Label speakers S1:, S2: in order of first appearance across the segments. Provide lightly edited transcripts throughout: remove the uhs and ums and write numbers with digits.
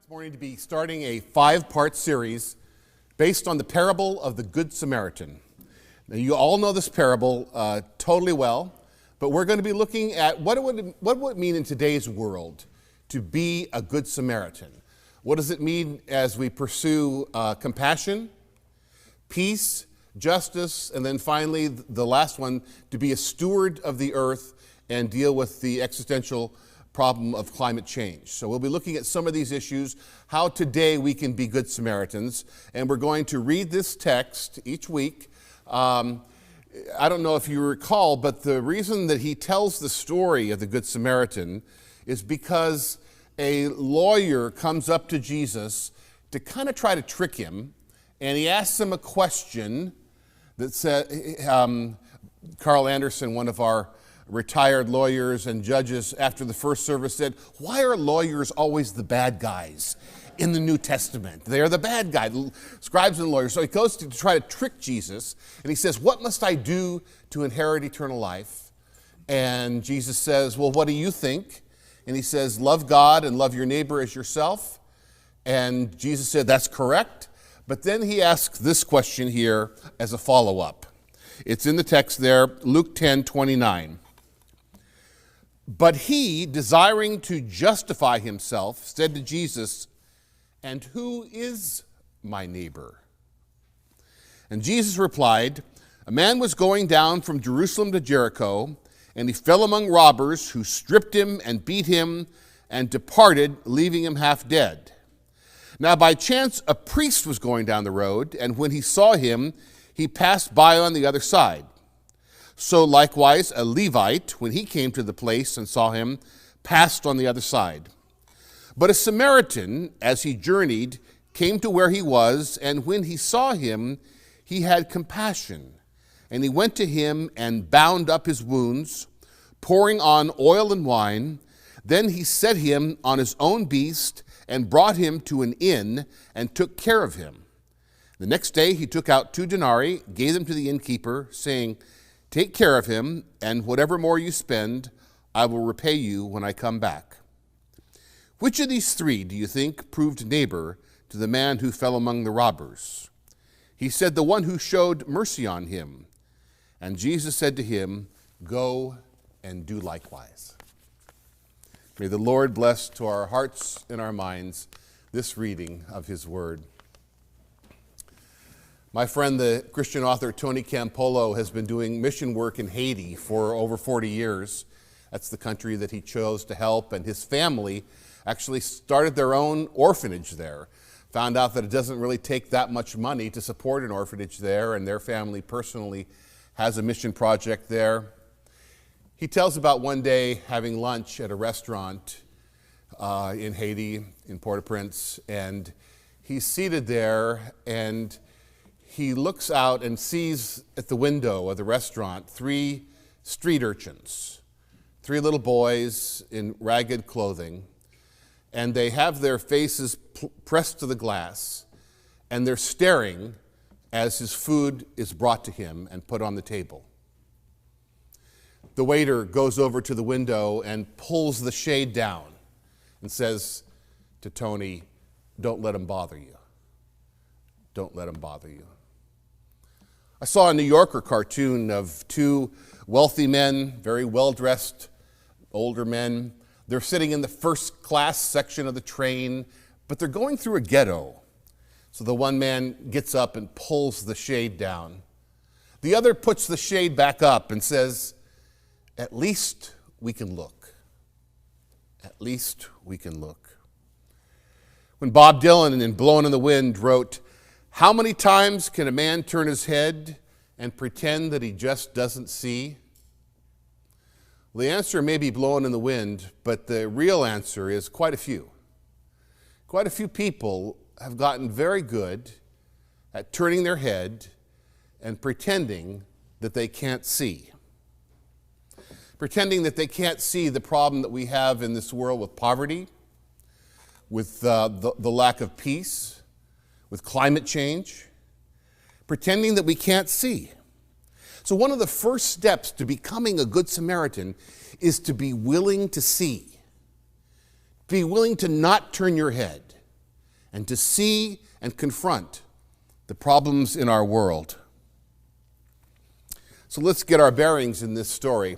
S1: This morning to be starting a 5-part series based on the parable of the Good Samaritan. Now, you all know this parable totally well, but we're going to be looking at what would it mean in today's world to be a Good Samaritan. What does it mean as we pursue compassion, peace, justice, and then finally the last one, to be a steward of the earth and deal with the existential problem of climate change. So we'll be looking at some of these issues, how today we can be good Samaritans, and we're going to read this text each week. I don't know if you recall, but the reason that he tells the story of the Good Samaritan is because a lawyer comes up to Jesus to kind of try to trick him, and he asks him a question that said, Carl Anderson, one of our retired lawyers and judges after the first service said, "Why are lawyers always the bad guys in the New Testament? They are the bad guys, scribes and lawyers." So he goes to try to trick Jesus, and he says, "What must I do to inherit eternal life?" And Jesus says, "Well, what do you think?" And he says, "Love God and love your neighbor as yourself." And Jesus said, "That's correct." But then he asks this question here as a follow-up. It's in the text there, Luke 10:29. "But he, desiring to justify himself, said to Jesus, 'And who is my neighbor?' And Jesus replied, 'A man was going down from Jerusalem to Jericho, and he fell among robbers who stripped him and beat him and departed, leaving him half dead. Now by chance a priest was going down the road, and when he saw him, he passed by on the other side. So likewise a Levite, when he came to the place and saw him, passed on the other side. But a Samaritan, as he journeyed, came to where he was, and when he saw him, he had compassion. And he went to him and bound up his wounds, pouring on oil and wine. Then he set him on his own beast and brought him to an inn and took care of him. The next day he took out 2 denarii, gave them to the innkeeper, saying, 'Take care of him, and whatever more you spend, I will repay you when I come back.' Which of these 3 do you think proved neighbor to the man who fell among the robbers?" He said, "The one who showed mercy on him." And Jesus said to him, "Go and do likewise." May the Lord bless to our hearts and our minds this reading of his word. My friend, the Christian author Tony Campolo, has been doing mission work in Haiti for over 40 years. That's the country that he chose to help, and his family actually started their own orphanage there. Found out that it doesn't really take that much money to support an orphanage there, and their family personally has a mission project there. He tells about one day having lunch at a restaurant in Haiti, in Port-au-Prince, and he's seated there, and he looks out and sees at the window of the restaurant 3 street urchins, 3 little boys in ragged clothing, and they have their faces pressed to the glass, and they're staring as his food is brought to him and put on the table. The waiter goes over to the window and pulls the shade down and says to Tony, "Don't let him bother you. Don't let him bother you." I saw a New Yorker cartoon of 2 wealthy men, very well-dressed older men. They're sitting in the first class section of the train, but they're going through a ghetto. So the one man gets up and pulls the shade down. The other puts the shade back up and says, "At least we can look. At least we can look." When Bob Dylan in Blowin' in the Wind wrote, "How many times can a man turn his head and pretend that he just doesn't see?" Well, the answer may be blowing in the wind, but the real answer is quite a few. Quite a few people have gotten very good at turning their head and pretending that they can't see. Pretending that they can't see the problem that we have in this world with poverty, with the lack of peace, with climate change, pretending that we can't see. So one of the first steps to becoming a good Samaritan is to be willing to see. Be willing to not turn your head. and to see and confront the problems in our world. So let's get our bearings in this story.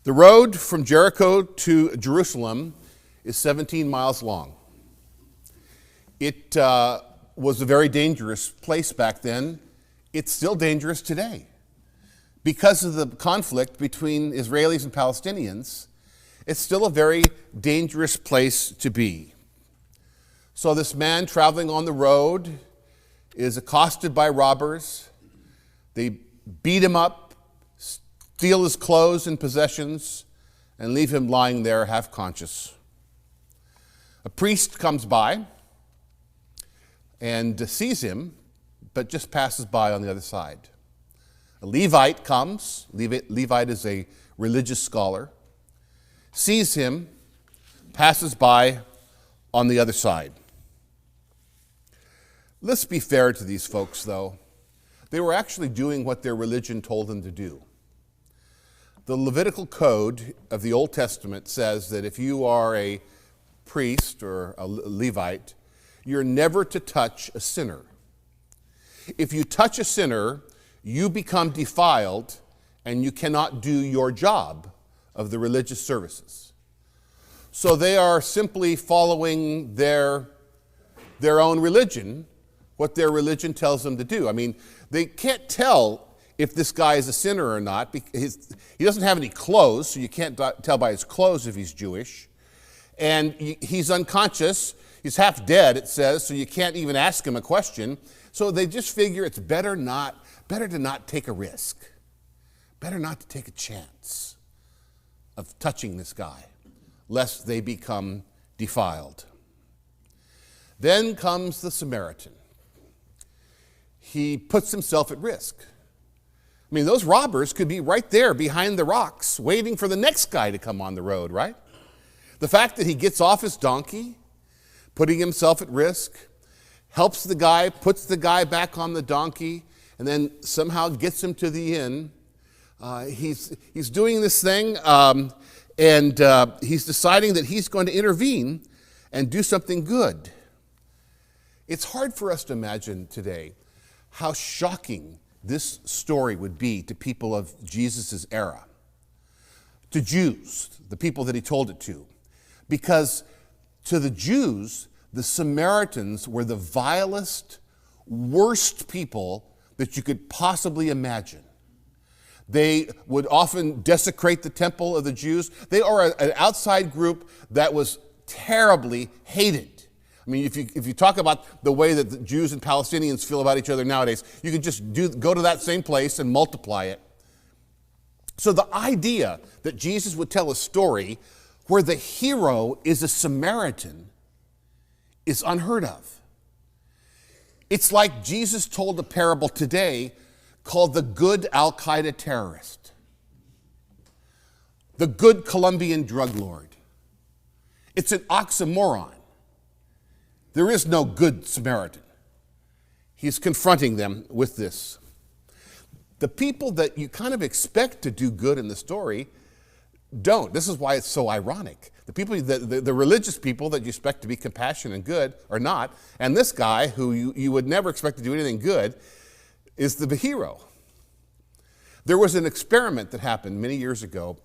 S1: The road from Jericho to Jerusalem is 17 miles long. It was a very dangerous place back then. It's still dangerous today. Because of the conflict between Israelis and Palestinians, it's still a very dangerous place to be. So this man traveling on the road is accosted by robbers. They beat him up, steal his clothes and possessions, and leave him lying there half conscious. A priest comes by and sees him, but just passes by on the other side. A Levite comes. Levite is a religious scholar. Sees him, passes by on the other side. Let's be fair to these folks, though. They were actually doing what their religion told them to do. The Levitical code of the Old Testament says that if you are a priest or a Levite, you're never to touch a sinner. If you touch a sinner, you become defiled and you cannot do your job of the religious services. So they are simply following their own religion, what their religion tells them to do. I mean, they can't tell if this guy is a sinner or not. He doesn't have any clothes, so you can't tell by his clothes if he's Jewish. And he's unconscious. He's half dead, it says, so you can't even ask him a question. So they just figure it's better to not take a risk. Better not to take a chance of touching this guy, lest they become defiled. Then comes the Samaritan. He puts himself at risk. I mean, those robbers could be right there behind the rocks, waiting for the next guy to come on the road, right? The fact that he gets off his donkey, putting himself at risk, helps the guy, puts the guy back on the donkey, and then somehow gets him to the inn. He's doing this thing, and he's deciding that he's going to intervene and do something good. It's hard for us to imagine today how shocking this story would be to people of Jesus' era, to Jews, the people that he told it to. Because to the Jews, the Samaritans were the vilest, worst people that you could possibly imagine. They would often desecrate the temple of the Jews. They are an outside group that was terribly hated. I mean, if you talk about the way that the Jews and Palestinians feel about each other nowadays, you can just go to that same place and multiply it. So the idea that Jesus would tell a story where the hero is a Samaritan is unheard of. It's like Jesus told a parable today called the good Al-Qaeda terrorist, the good Colombian drug lord. It's an oxymoron. There is no good Samaritan. He's confronting them with this. The people that you kind of expect to do good in the story don't. This is why it's so ironic. The people, the religious people that you expect to be compassionate and good are not, and this guy who you would never expect to do anything good is the hero. There was an experiment that happened many years ago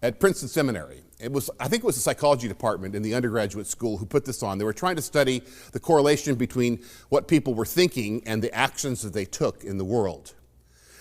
S1: at Princeton Seminary. I think it was the psychology department in the undergraduate school who put this on. They were trying to study the correlation between what people were thinking and the actions that they took in the world.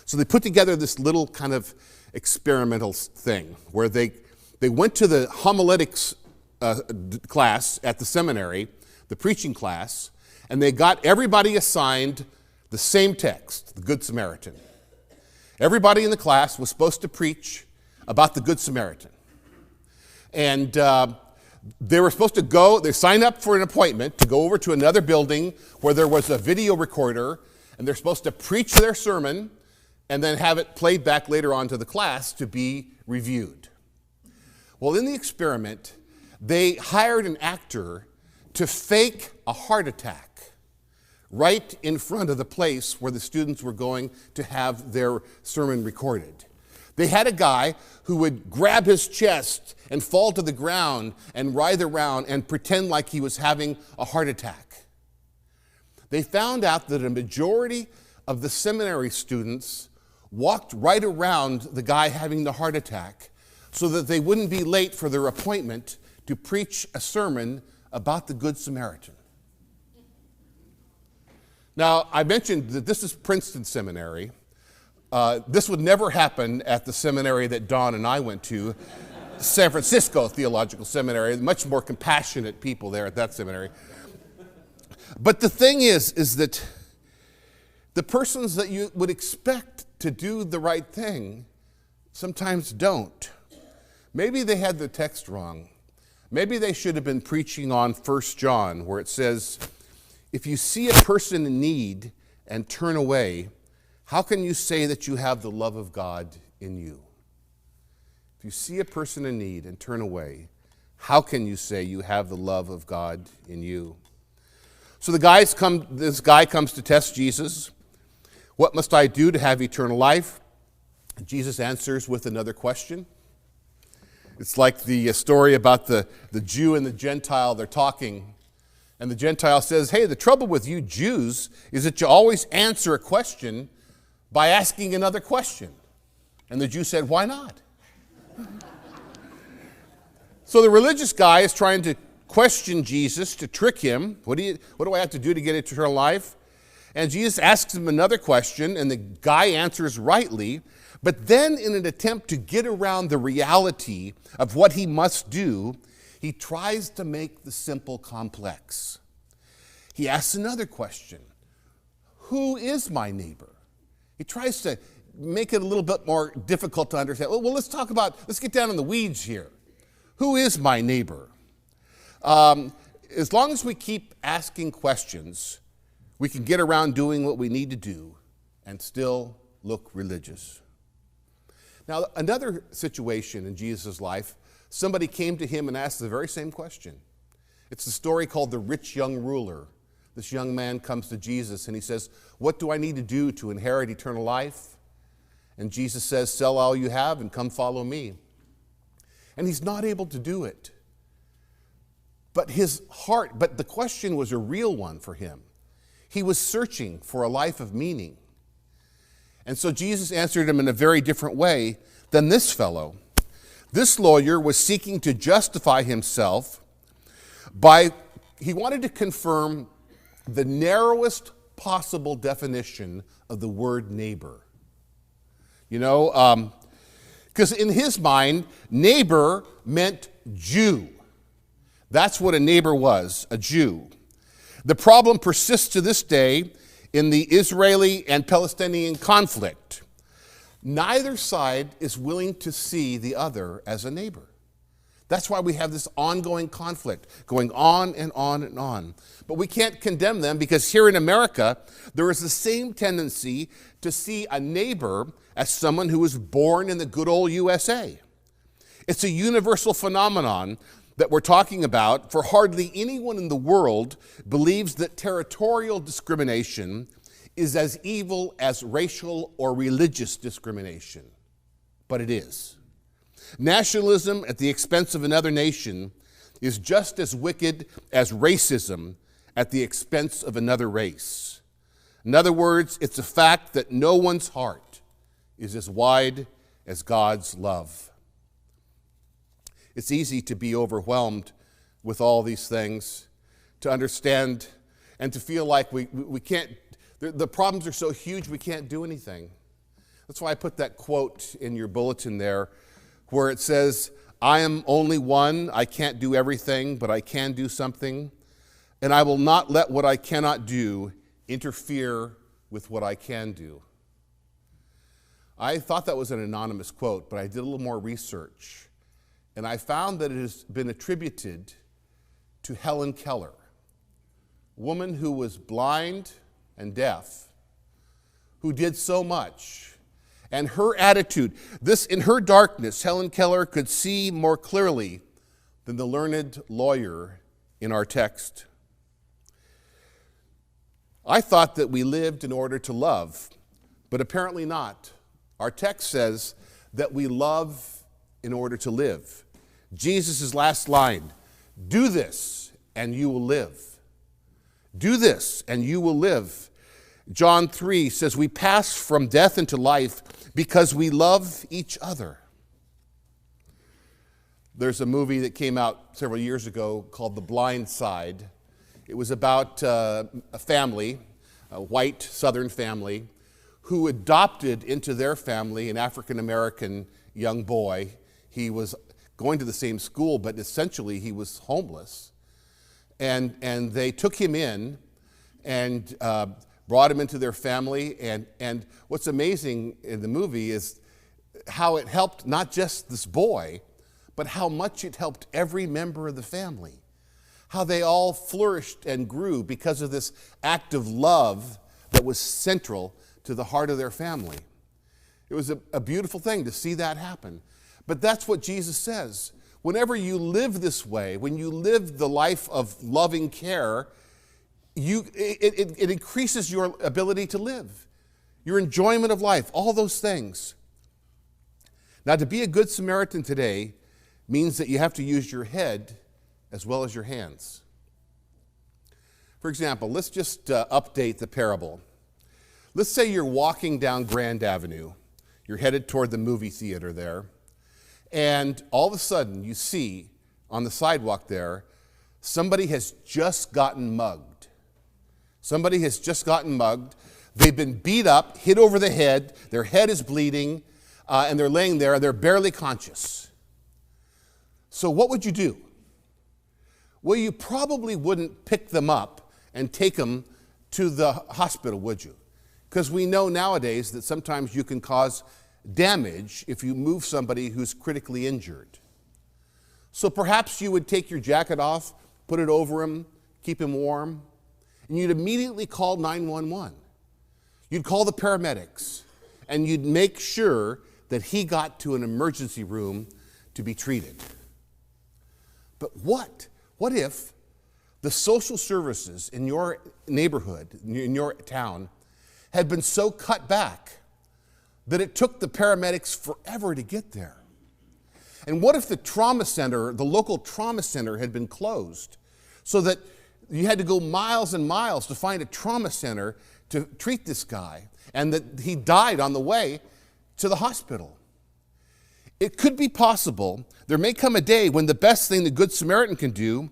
S1: So they put together this little kind of experimental thing where they went to the homiletics class at the seminary, the preaching class, and they got everybody assigned the same text, the Good Samaritan. Everybody in the class was supposed to preach about the Good Samaritan. And they were supposed to go, they signed up for an appointment to go over to another building where there was a video recorder, and they're supposed to preach their sermon and then have it played back later on to the class to be reviewed. Well, in the experiment, they hired an actor to fake a heart attack right in front of the place where the students were going to have their sermon recorded. They had a guy who would grab his chest and fall to the ground and writhe around and pretend like he was having a heart attack. They found out that a majority of the seminary students walked right around the guy having the heart attack so that they wouldn't be late for their appointment to preach a sermon about the Good Samaritan. Now, I mentioned that this is Princeton Seminary. This would never happen at the seminary that Don and I went to, San Francisco Theological Seminary. Much more compassionate people there at that seminary. But the thing is that the persons that you would expect to do the right thing sometimes don't. Maybe they had the text wrong. Maybe they should have been preaching on 1 John, where it says, if you see a person in need and turn away, how can you say that you have the love of God in you? If you see a person in need and turn away, how can you say you have the love of God in you? So this guy comes to test Jesus. What must I do to have eternal life? Jesus answers with another question. It's like the story about the Jew and the Gentile. They're talking, and the Gentile says, hey, the trouble with you Jews is that you always answer a question by asking another question. And the Jew said, why not? So the religious guy is trying to question Jesus to trick him. What do I have to do to get eternal life? And Jesus asks him another question, and the guy answers rightly. But then in an attempt to get around the reality of what he must do, he tries to make the simple complex. He asks another question. Who is my neighbor? He tries to make it a little bit more difficult to understand. Well, let's get down in the weeds here. Who is my neighbor? As long as we keep asking questions, we can get around doing what we need to do and still look religious. Now, another situation in Jesus' life, somebody came to him and asked the very same question. It's the story called the rich young ruler. This young man comes to Jesus and he says, what do I need to do to inherit eternal life? And Jesus says, sell all you have and come follow me. And he's not able to do it. But the question was a real one for him. He was searching for a life of meaning. And so Jesus answered him in a very different way than this fellow. This lawyer was seeking to justify himself he wanted to confirm the narrowest possible definition of the word neighbor. Because in his mind, neighbor meant Jew. That's what a neighbor was, a Jew. The problem persists to this day in the Israeli and Palestinian conflict. Neither side is willing to see the other as a neighbor. That's why we have this ongoing conflict going on and on and on. But we can't condemn them because here in America, there is the same tendency to see a neighbor as someone who was born in the good old USA. It's a universal phenomenon that we're talking about, for hardly anyone in the world believes that territorial discrimination is as evil as racial or religious discrimination. But it is. Nationalism at the expense of another nation is just as wicked as racism at the expense of another race. In other words, it's a fact that no one's heart is as wide as God's love. It's easy to be overwhelmed with all these things, to understand and to feel like we can't, the problems are so huge we can't do anything. That's why I put that quote in your bulletin there where it says, I am only one, I can't do everything, but I can do something, and I will not let what I cannot do interfere with what I can do. I thought that was an anonymous quote, but I did a little more research. And I found that it has been attributed to Helen Keller, a woman who was blind and deaf, who did so much. And her attitude, in her darkness, Helen Keller could see more clearly than the learned lawyer in our text. I thought that we lived in order to love, but apparently not. Our text says that we love in order to live. Jesus' last line, do this and you will live. Do this and you will live. John 3 says we pass from death into life because we love each other. There's a movie that came out several years ago called The Blind Side. It was about a family, a white Southern family, who adopted into their family an African-American young boy. He was going to the same school, but essentially he was homeless. And they took him in and brought him into their family. And what's amazing in the movie is how it helped not just this boy, but how much it helped every member of the family. How they all flourished and grew because of this act of love that was central to the heart of their family. It was a beautiful thing to see that happen. But that's what Jesus says. Whenever you live this way, when you live the life of loving care, it increases your ability to live, your enjoyment of life, all those things. Now, to be a good Samaritan today means that you have to use your head as well as your hands. For example, let's just update the parable. Let's say you're walking down Grand Avenue. You're headed toward the movie theater there. And all of a sudden, you see on the sidewalk there, somebody has just gotten mugged. Somebody has just gotten mugged. They've been beat up, hit over the head. Their head is bleeding, and they're laying there. They're barely conscious. So what would you do? Well, you probably wouldn't pick them up and take them to the hospital, would you? Because we know nowadays that sometimes you can cause damage if you move somebody who's critically injured. So perhaps you would take your jacket off, put it over him, keep him warm, and you'd immediately call 911. You'd call the paramedics, and you'd make sure that he got to an emergency room to be treated. But what if the social services in your neighborhood, in your town, had been so cut back that it took the paramedics forever to get there? And what if the trauma center, the local trauma center, had been closed so that you had to go miles and miles to find a trauma center to treat this guy, and that he died on the way to the hospital? It could be possible there may come a day when the best thing the Good Samaritan can do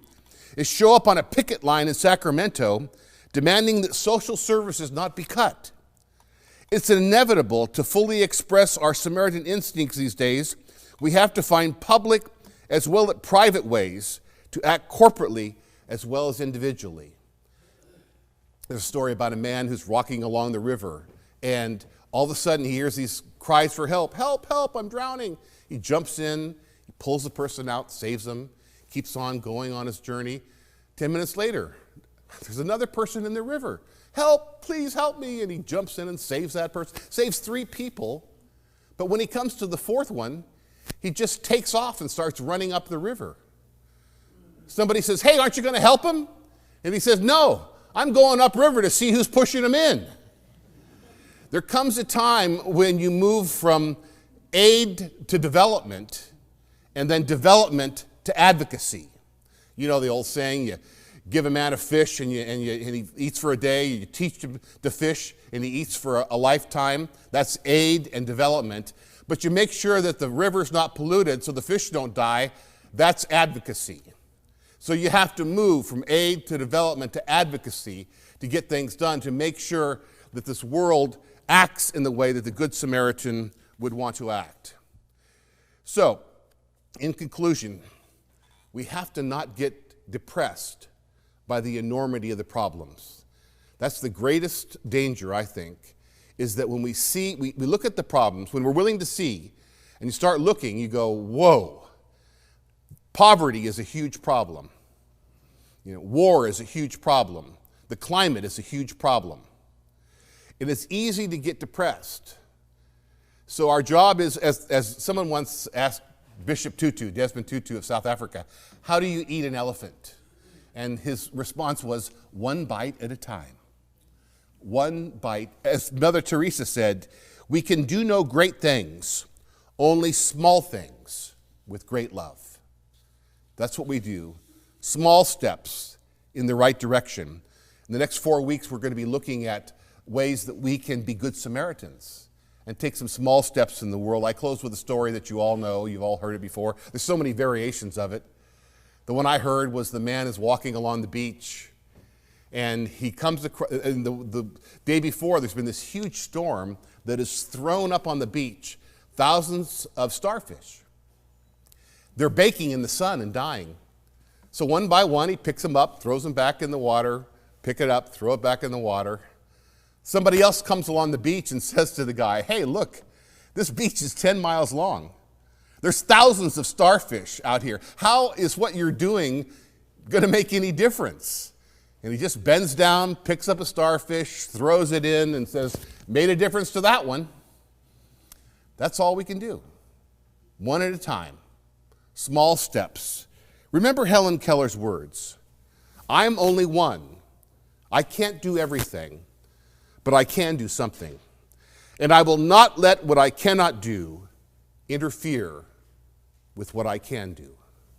S1: is show up on a picket line in Sacramento demanding that social services not be cut. It's inevitable to fully express our Samaritan instincts these days. We have to find public as well as private ways to act corporately as well as individually. There's a story about a man who's walking along the river, and all of a sudden he hears these cries for help. Help, help, I'm drowning. He jumps in, he pulls the person out, saves them, keeps on going on his journey. 10 minutes later, there's another person in the river. Help, please help me. And he jumps in and saves that person, saves 3 people. But when he comes to the 4th one, he just takes off and starts running up the river. Somebody says, hey, aren't you going to help him? And he says, no, I'm going upriver to see who's pushing him in. There comes a time when you move from aid to development, and then development to advocacy. You know the old saying, you give a man a fish and he eats for a day, you teach him to fish and he eats for a lifetime. That's aid and development. But you make sure that the river's not polluted so the fish don't die. That's advocacy. So you have to move from aid to development to advocacy to get things done, to make sure that this world acts in the way that the Good Samaritan would want to act. So, in conclusion, we have to not get depressed by the enormity of the problems. That's the greatest danger, I think, is that when we look at the problems, when we're willing to see, and you start looking, you go, whoa, poverty is a huge problem. War is a huge problem. The climate is a huge problem. And it's easy to get depressed. So our job is, as someone once asked Bishop Tutu, Desmond Tutu of South Africa, how do you eat an elephant? And his response was, 1 bite at a time. 1 bite. As Mother Teresa said, we can do no great things, only small things with great love. That's what we do. Small steps in the right direction. In the next 4 weeks, we're going to be looking at ways that we can be good Samaritans and take some small steps in the world. I close with a story that you all know. You've all heard it before. There's so many variations of it. The one I heard was the man is walking along the beach, and he comes across, and the day before, there's been this huge storm that has thrown up on the beach thousands of starfish. They're baking in the sun and dying. So one by one, he picks them up, throws them back in the water, pick it up, throw it back in the water. Somebody else comes along the beach and says to the guy, hey, look, this beach is 10 miles long. There's thousands of starfish out here. How is what you're doing going to make any difference? And he just bends down, picks up a starfish, throws it in, and says, made a difference to that one. That's all we can do. One at a time. Small steps. Remember Helen Keller's words. I'm only one. I can't do everything, but I can do something. And I will not let what I cannot do interfere with what I can do.